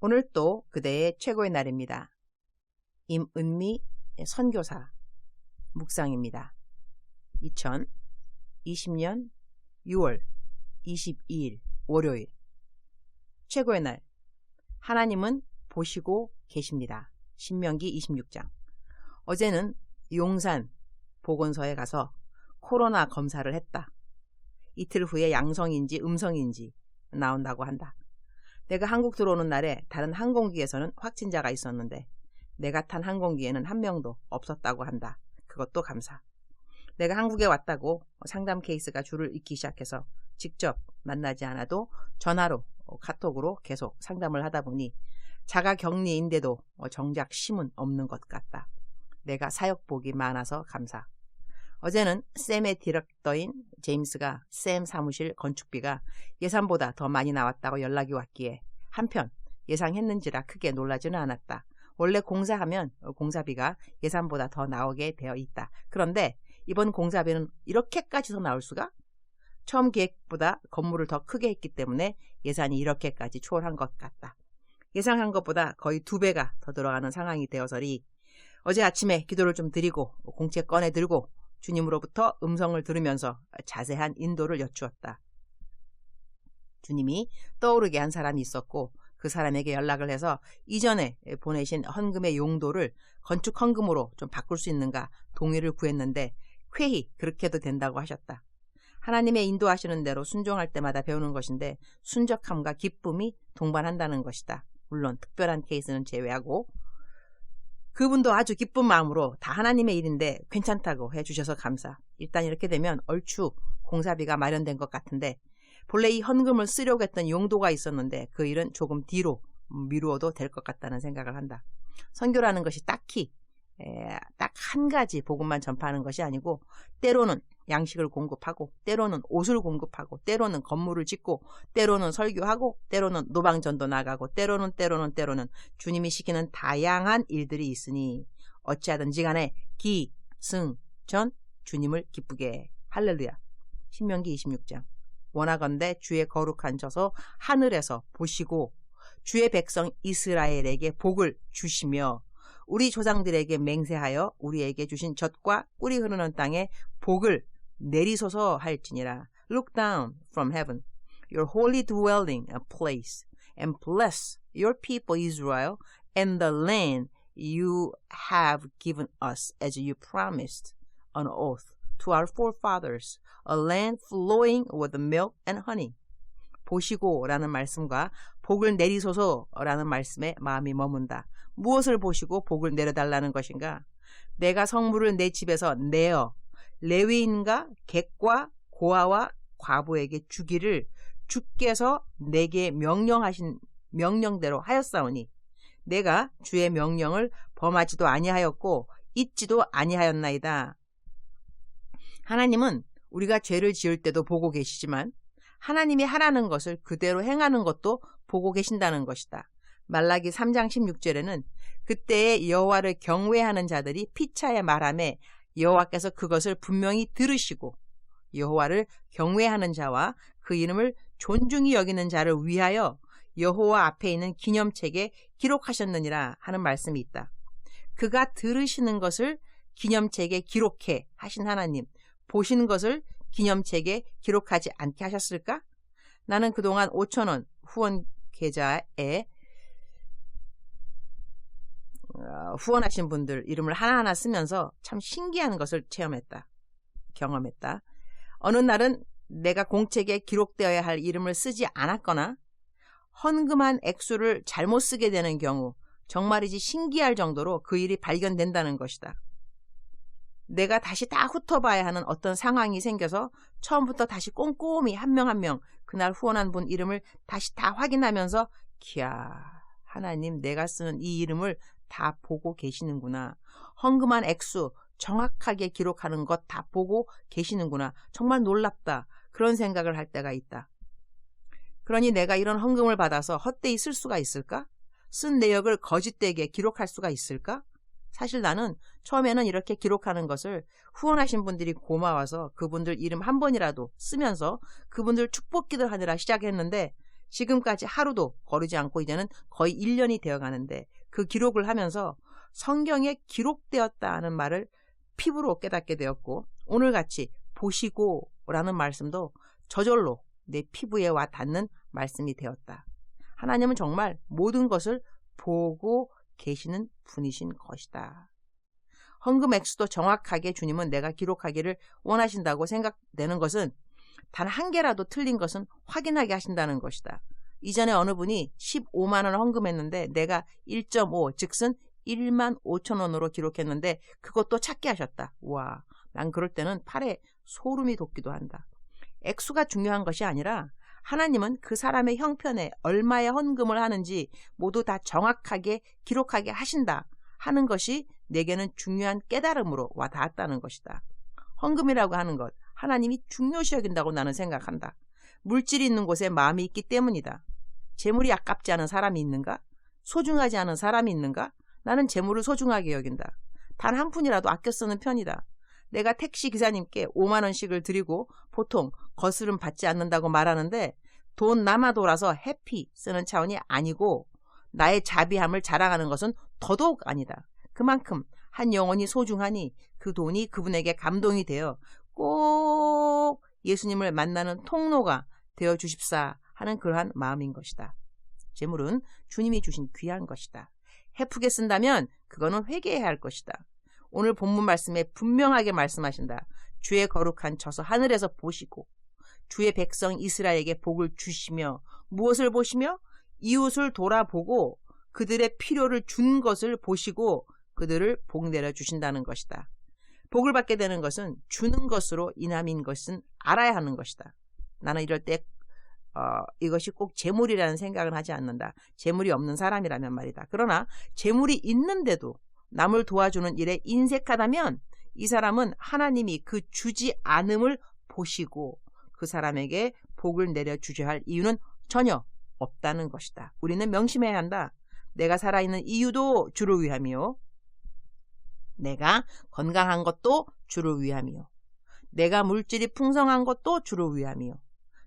오늘 또 그대의 최고의 날입니다. 임은미 선교사 묵상입니다. 2020년 6월 22일 월요일 최고의 날 하나님은 보시고 계십니다. 신명기 26장. 어제는 용산 보건소에 가서 코로나 검사를 했다. 이틀 후에 양성인지 음성인지 나온다고 한다. 내가 한국 들어오는 날에 다른 항공기에서는 확진자가 있었는데 내가 탄 항공기에는 한 명도 없었다고 한다. 그것도 감사. 내가 한국에 왔다고 상담 케이스가 줄을 잇기 시작해서 직접 만나지 않아도 전화로 카톡으로 계속 상담을 하다 보니 자가격리인데도 정작 심은 없는 것 같다. 내가 사역복이 많아서 감사. 어제는 샘의 디렉터인 제임스가 샘 사무실 건축비가 예산보다 더 많이 나왔다고 연락이 왔기에 한편 예상했는지라 크게 놀라지는 않았다. 원래 공사하면 공사비가 예산보다 더 나오게 되어 있다. 그런데 이번 공사비는 이렇게까지 더 나올 수가? 처음 계획보다 건물을 더 크게 했기 때문에 예산이 이렇게까지 초월한 것 같다. 예상한 것보다 거의 2배가 더 들어가는 상황이 되어서리 어제 아침에 기도를 좀 드리고 공책 꺼내 들고 주님으로부터 음성을 들으면서 자세한 인도를 여쭈었다. 주님이 떠오르게 한 사람이 있었고 그 사람에게 연락을 해서 이전에 보내신 헌금의 용도를 건축 헌금으로 좀 바꿀 수 있는가 동의를 구했는데 쾌히 그렇게 해도 된다고 하셨다. 하나님의 인도하시는 대로 순종할 때마다 배우는 것인데 순적함과 기쁨이 동반한다는 것이다. 물론 특별한 케이스는 제외하고 그분도 아주 기쁜 마음으로 다 하나님의 일인데 괜찮다고 해주셔서 감사. 일단 이렇게 되면 얼추 공사비가 마련된 것 같은데 본래 이 헌금을 쓰려고 했던 용도가 있었는데 그 일은 조금 뒤로 미루어도 될 것 같다는 생각을 한다. 선교라는 것이 딱히 딱 한 가지 복음만 전파하는 것이 아니고 때로는 양식을 공급하고 때로는 옷을 공급하고 때로는 건물을 짓고 때로는 설교하고 때로는 노방전도 나가고 때로는 주님이 시키는 다양한 일들이 있으니 어찌하든지 간에 기승전 주님을 기쁘게 할렐루야. 신명기 26장. 원하건대 주의 거룩한 저서 하늘에서 보시고 주의 백성 이스라엘에게 복을 주시며 우리 조상들에게 맹세하여 우리에게 주신 젖과 꿀이 흐르는 땅에 복을 내리소서 할지니라. Look down from heaven, your holy dwelling place, and bless your people Israel and the land you have given us as you promised on oath to our forefathers, a land flowing with milk and honey. 보시고라는 말씀과 복을 내리소서라는 말씀에 마음이 머문다. 무엇을 보시고 복을 내려달라는 것인가? 내가 성물을 내 집에서 내어 레위인과 객과 고아와 과부에게 주기를 주께서 내게 명령하신 명령대로 하였사오니 내가 주의 명령을 범하지도 아니하였고 잊지도 아니하였나이다. 하나님은 우리가 죄를 지을 때도 보고 계시지만 하나님이 하라는 것을 그대로 행하는 것도 보고 계신다는 것이다. 말라기 3장 16절에는 그때에 여호와를 경외하는 자들이 피차에 말하매 여호와께서 그것을 분명히 들으시고 여호와를 경외하는 자와 그 이름을 존중히 여기는 자를 위하여 여호와 앞에 있는 기념책에 기록하셨느니라 하는 말씀이 있다. 그가 들으시는 것을 기념책에 기록해 하신 하나님, 보시는 것을 기념책에 기록하지 않게 하셨을까? 나는 그동안 5,000원 후원 계좌에 후원하신 분들 이름을 하나하나 쓰면서 참 신기한 것을 경험했다. 어느 날은 내가 공책에 기록되어야 할 이름을 쓰지 않았거나 헌금한 액수를 잘못 쓰게 되는 경우 정말이지 신기할 정도로 그 일이 발견된다는 것이다. 내가 다시 다 훑어봐야 하는 어떤 상황이 생겨서 처음부터 다시 꼼꼼히 한 명 한 명 그날 후원한 분 이름을 다시 다 확인하면서 기야 하나님 내가 쓰는 이 이름을 다 보고 계시는구나. 헌금한 액수 정확하게 기록하는 것 다 보고 계시는구나. 정말 놀랍다. 그런 생각을 할 때가 있다. 그러니 내가 이런 헌금을 받아서 헛되이 쓸 수가 있을까? 쓴 내역을 거짓되게 기록할 수가 있을까? 사실 나는 처음에는 이렇게 기록하는 것을 후원하신 분들이 고마워서 그분들 이름 한 번이라도 쓰면서 그분들 축복기도 하느라 시작했는데 지금까지 하루도 거르지 않고 이제는 거의 1년이 되어가는데 그 기록을 하면서 성경에 기록되었다는 말을 피부로 깨닫게 되었고, 오늘같이 보시고 라는 말씀도 저절로 내 피부에 와 닿는 말씀이 되었다. 하나님은 정말 모든 것을 보고 계시는 분이신 것이다. 헌금 액수도 정확하게 주님은 내가 기록하기를 원하신다고 생각되는 것은 단 한 개라도 틀린 것은 확인하게 하신다는 것이다. 이전에 어느 분이 15만 원을 헌금했는데 내가 1.5 즉슨 1만 5천 원으로 기록했는데 그것도 찾게 하셨다. 와, 난 그럴 때는 팔에 소름이 돋기도 한다. 액수가 중요한 것이 아니라 하나님은 그 사람의 형편에 얼마의 헌금을 하는지 모두 다 정확하게 기록하게 하신다 하는 것이 내게는 중요한 깨달음으로 와 닿았다는 것이다. 헌금이라고 하는 것, 하나님이 중요시 여긴다고 나는 생각한다. 물질이 있는 곳에 마음이 있기 때문이다. 재물이 아깝지 않은 사람이 있는가? 소중하지 않은 사람이 있는가? 나는 재물을 소중하게 여긴다. 단 한 푼이라도 아껴 쓰는 편이다. 내가 택시 기사님께 5만 원씩을 드리고 보통 거스름 받지 않는다고 말하는데 돈 남아 돌아서 해피 쓰는 차원이 아니고 나의 자비함을 자랑하는 것은 더더욱 아니다. 그만큼 한 영혼이 소중하니 그 돈이 그분에게 감동이 되어 꼭 예수님을 만나는 통로가 되어 주십사 하는 그러한 마음인 것이다. 재물은 주님이 주신 귀한 것이다. 해프게 쓴다면 그거는 회개해야 할 것이다. 오늘 본문 말씀에 분명하게 말씀하신다. 주의 거룩한 처소 하늘에서 보시고 주의 백성 이스라엘에게 복을 주시며 무엇을 보시며 이웃을 돌아보고 그들의 필요를 준 것을 보시고 그들을 복 내려 주신다는 것이다. 복을 받게 되는 것은 주는 것으로 인함인 것은 알아야 하는 것이다. 나는 이럴 때 이것이 꼭 재물이라는 생각은 하지 않는다. 재물이 없는 사람이라면 말이다. 그러나 재물이 있는데도 남을 도와주는 일에 인색하다면 이 사람은 하나님이 그 주지 않음을 보시고 그 사람에게 복을 내려주셔야 할 이유는 전혀 없다는 것이다. 우리는 명심해야 한다. 내가 살아있는 이유도 주를 위함이요. 내가 건강한 것도 주를 위함이요. 내가 물질이 풍성한 것도 주를 위함이요.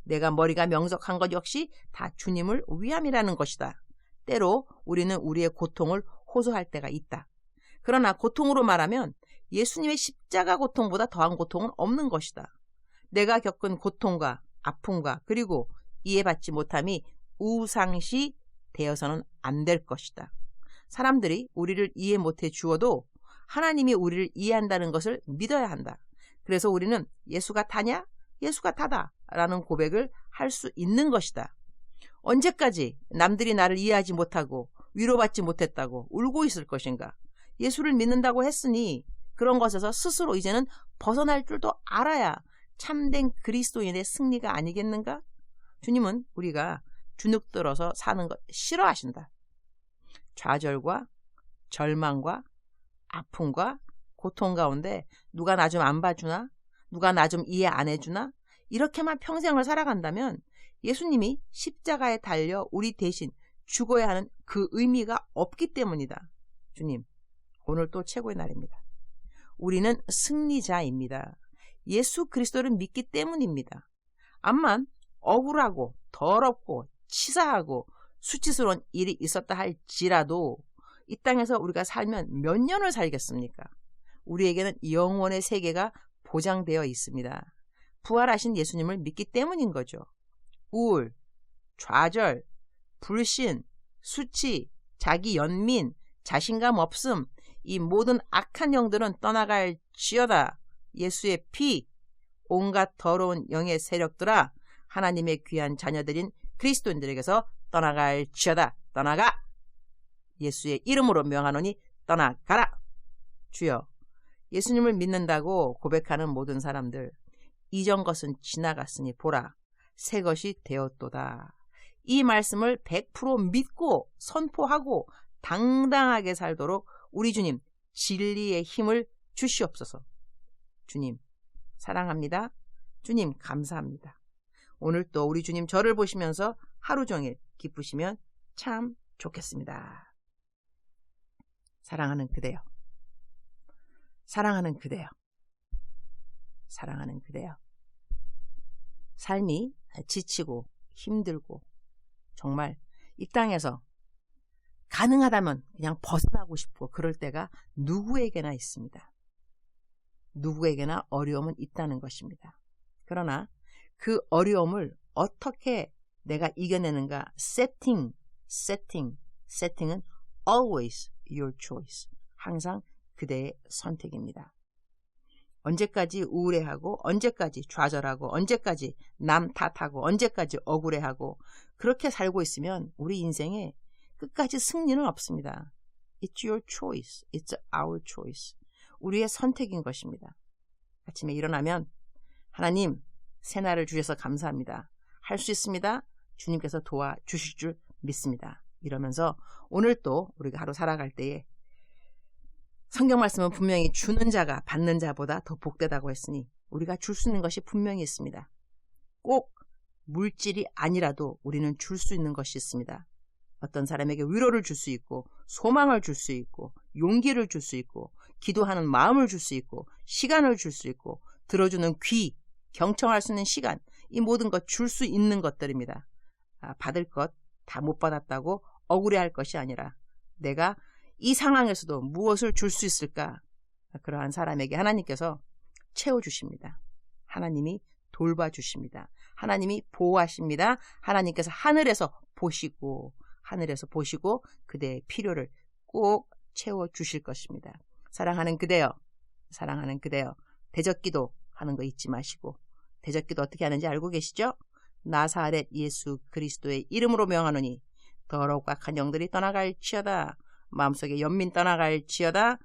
내가 머리가 명석한 것 역시 다 주님을 위함이라는 것이다. 때로 우리는 우리의 고통을 호소할 때가 있다. 그러나 고통으로 말하면 예수님의 십자가 고통보다 더한 고통은 없는 것이다. 내가 겪은 고통과 아픔과 그리고 이해받지 못함이 우상시 되어서는 안 될 것이다. 사람들이 우리를 이해 못해 주어도 하나님이 우리를 이해한다는 것을 믿어야 한다. 그래서 우리는 예수가 다냐? 예수가 다다 라는 고백을 할 수 있는 것이다. 언제까지 남들이 나를 이해하지 못하고 위로받지 못했다고 울고 있을 것인가? 예수를 믿는다고 했으니 그런 것에서 스스로 이제는 벗어날 줄도 알아야 참된 그리스도인의 승리가 아니겠는가? 주님은 우리가 주눅들어서 사는 것 싫어하신다. 좌절과 절망과 아픔과 고통 가운데 누가 나 좀 안 봐주나? 누가 나 좀 이해 안 해주나? 이렇게만 평생을 살아간다면 예수님이 십자가에 달려 우리 대신 죽어야 하는 그 의미가 없기 때문이다. 주님, 오늘 또 최고의 날입니다. 우리는 승리자입니다. 예수 그리스도를 믿기 때문입니다. 암만 억울하고 더럽고 치사하고 수치스러운 일이 있었다 할지라도 이 땅에서 우리가 살면 몇 년을 살겠습니까? 우리에게는 영원의 세계가 보장되어 있습니다. 부활하신 예수님을 믿기 때문인 거죠. 우울, 좌절, 불신, 수치, 자기 연민, 자신감 없음, 이 모든 악한 영들은 떠나갈지어다. 예수의 피, 온갖 더러운 영의 세력들아, 하나님의 귀한 자녀들인 그리스도인들에게서 떠나갈지어다. 떠나가. 예수의 이름으로 명하노니 떠나가라. 주여, 예수님을 믿는다고 고백하는 모든 사람들, 이전 것은 지나갔으니 보라, 새 것이 되었도다. 이 말씀을 100% 믿고 선포하고 당당하게 살도록 우리 주님 진리의 힘을 주시옵소서. 주님 사랑합니다. 주님 감사합니다. 오늘 또 우리 주님 저를 보시면서 하루 종일 기쁘시면 참 좋겠습니다. 사랑하는 그대여, 사랑하는 그대여, 사랑하는 그대여. 삶이 지치고 힘들고 정말 이 땅에서 가능하다면 그냥 벗어나고 싶고 그럴 때가 누구에게나 있습니다. 누구에게나 어려움은 있다는 것입니다. 그러나 그 어려움을 어떻게 내가 이겨내는가? 세팅은 always your choice. 항상 그대의 선택입니다. 언제까지 우울해하고 언제까지 좌절하고 언제까지 남 탓하고 언제까지 억울해하고 그렇게 살고 있으면 우리 인생에 끝까지 승리는 없습니다. It's your choice. It's our choice. 우리의 선택인 것입니다. 아침에 일어나면 하나님 새날을 주셔서 감사합니다. 할 수 있습니다. 주님께서 도와주실 줄 믿습니다. 이러면서 오늘 또 우리가 하루 살아갈 때에 성경 말씀은 분명히 주는 자가 받는 자보다 더 복되다고 했으니 우리가 줄 수 있는 것이 분명히 있습니다. 꼭 물질이 아니라도 우리는 줄 수 있는 것이 있습니다. 어떤 사람에게 위로를 줄 수 있고 소망을 줄 수 있고 용기를 줄 수 있고 기도하는 마음을 줄 수 있고 시간을 줄 수 있고 들어주는 귀, 경청할 수 있는 시간, 이 모든 것 줄 수 있는 것들입니다. 받을 것 다 못 받았다고 억울해할 것이 아니라 내가 이 상황에서도 무엇을 줄 수 있을까? 그러한 사람에게 하나님께서 채워주십니다. 하나님이 돌봐주십니다. 하나님이 보호하십니다. 하나님께서 하늘에서 보시고 그대의 필요를 꼭 채워주실 것입니다. 사랑하는 그대여, 대적기도 하는 거 잊지 마시고, 대적기도 어떻게 하는지 알고 계시죠? 나사렛 예수 그리스도의 이름으로 명하노니 더럽고 악한 영들이 떠나갈지어다. 마음속에 연민 떠나갈지어다.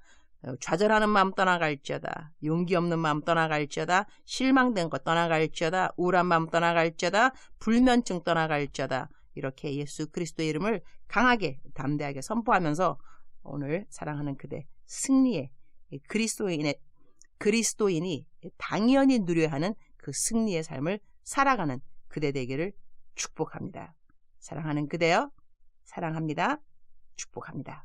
좌절하는 마음 떠나갈지어다. 용기 없는 마음 떠나갈지어다. 실망된 것 떠나갈지어다. 우울한 마음 떠나갈지어다. 불면증 떠나갈지어다. 이렇게 예수 그리스도의 이름을 강하게 담대하게 선포하면서 오늘 사랑하는 그대 승리의 그리스도인이 당연히 누려야 하는 그 승리의 삶을 살아가는 그대 되기를 축복합니다. 사랑하는 그대여, 사랑합니다. 축복합니다.